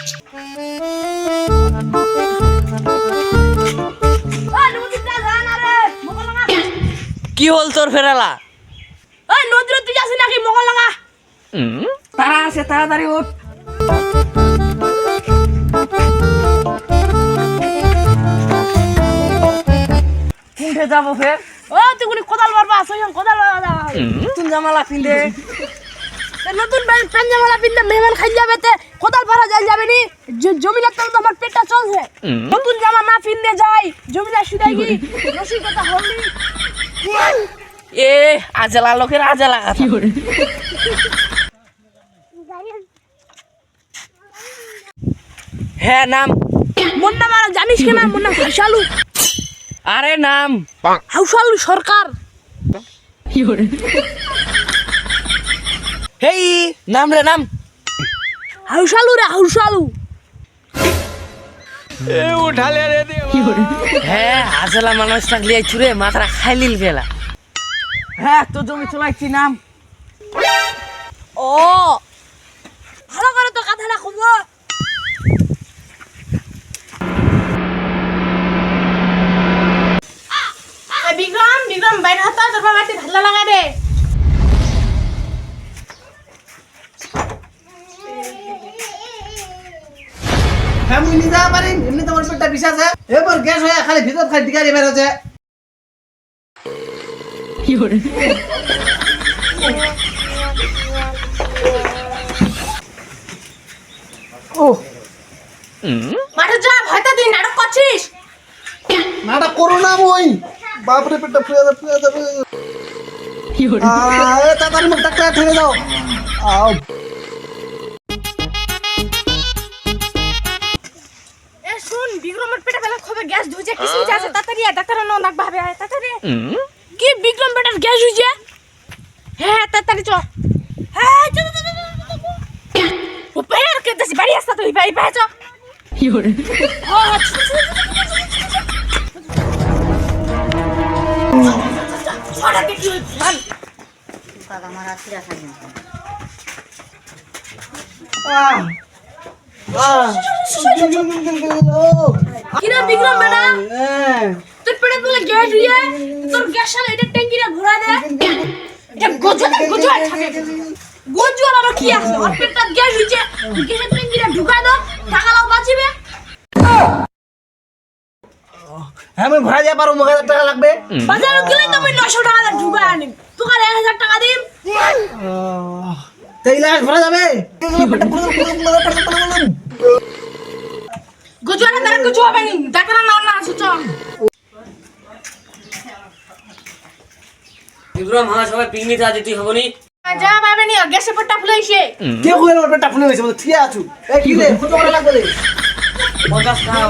কি হল তোর ফেরালা? ওই নদীর তুই যাস নাকি মকল লাগা? তারা আছে, তাড়াতাড়ি উঠ। কোনঠে যাবো ফের? ও তুই কোনি কোদাল মারবা আসো কোদাল মারবা। নতুন জামালা পিন্দে, নতুন প্যান জামালা পিন্দে মেহমান খাই যাবে তে কোদাল পারা যাই যাবে নি। জমিদার তো আমার পেটটা চলছে। নতুন জামা না পিন্দে যাই জমিদার শুধাই কি রসিকতা হলি। এ আজলা লোকের আজলা কথা। হ্যাঁ নাম। মোর নাম আর জানিস কি না? মোর নাম হাসালু। আরে নাম হাউসালু সরকার। হেই নাম রে নাম। হাউসালু রে হাউসালু। উঠালে রে দে। হ্যাঁ আজলা মানুষ থাকলে চুরে মাথাটা খাইলিল গেলা। হ্যাঁ তো জমি চলাইছি নাম। ও ভালো করে তো কথাটা খবর। বিক্রম বিক্রম বাইরে হাত তোর বাবাতে ভালো লাগা রে। হ্যাঁ মুই নিতে পারি, এমনি তোমার পেটটা বিষ আছে। এবার গ্যাস হয়ে খালি ভিতর খালি দিগারি বের হচ্ছে। ও মাঠে যা ভয়টা তুই নাটক করছিস। নাটা করো না মই। বাপরে পেটটা ফুয়ে যাবে। তাড়াতাড়ি মুখ ডাক্তার ঠেলে দাও। আও এ শুন বিক্রমের পেটে বেলা খবে গ্যাস ধুইছে কিছু আছে তাড়াতাড়ি ডাক্তার নো নাক ভাবে আয় তাড়াতাড়ি। কি বিক্রম পেটের গ্যাস হইছে? হ্যাঁ তাড়াতাড়ি চ। হ্যাঁ চল চল চল। ও পেয়ার কে দস বাড়ি আসতা তুই ভাই ভাই চ। কি হরে? ও ছড়া কে কি হল? কাকা মারা ছিড়া খাই না। কিরে বিক্রম বেটা তোর পেটে বলে গ্যাস হইছে তোর গ্যাস আলা এটা ট্যাঙ্কিটা ঘোরা দে। এটা গজুয়া থাকে। গজুয়া আর কি আছে? ওর পেটটা গ্যাস হইছে গ্যাসের ট্যাঙ্কিটা ঢুকা দাও টাকা লাও বাঁচিবে। হ্যাঁ আমি ঘোরা যা পারো, 1000 টাকা লাগবে। বাজারে গেলে তো আমি 900 টাকা দিয়ে ঢুকা আনি তোকে 1000 টাকা দিম। তেইলা ঘোরা যাবে। গজুয়া তারা কিছু হবে নি ডাক্তার নাও না আসো চ। বিক্রম হ্যাঁ সবাই পিকনিক আছে, তুই হবনি? যা পাবে নি গ্যাসের পেটটা ফুলাইছে। কে কইলো ওর পেটটা ফুলে গেছে? ঠিক আছো। এই কি রে কত টাকা লাগবে রে? 50 টাকা।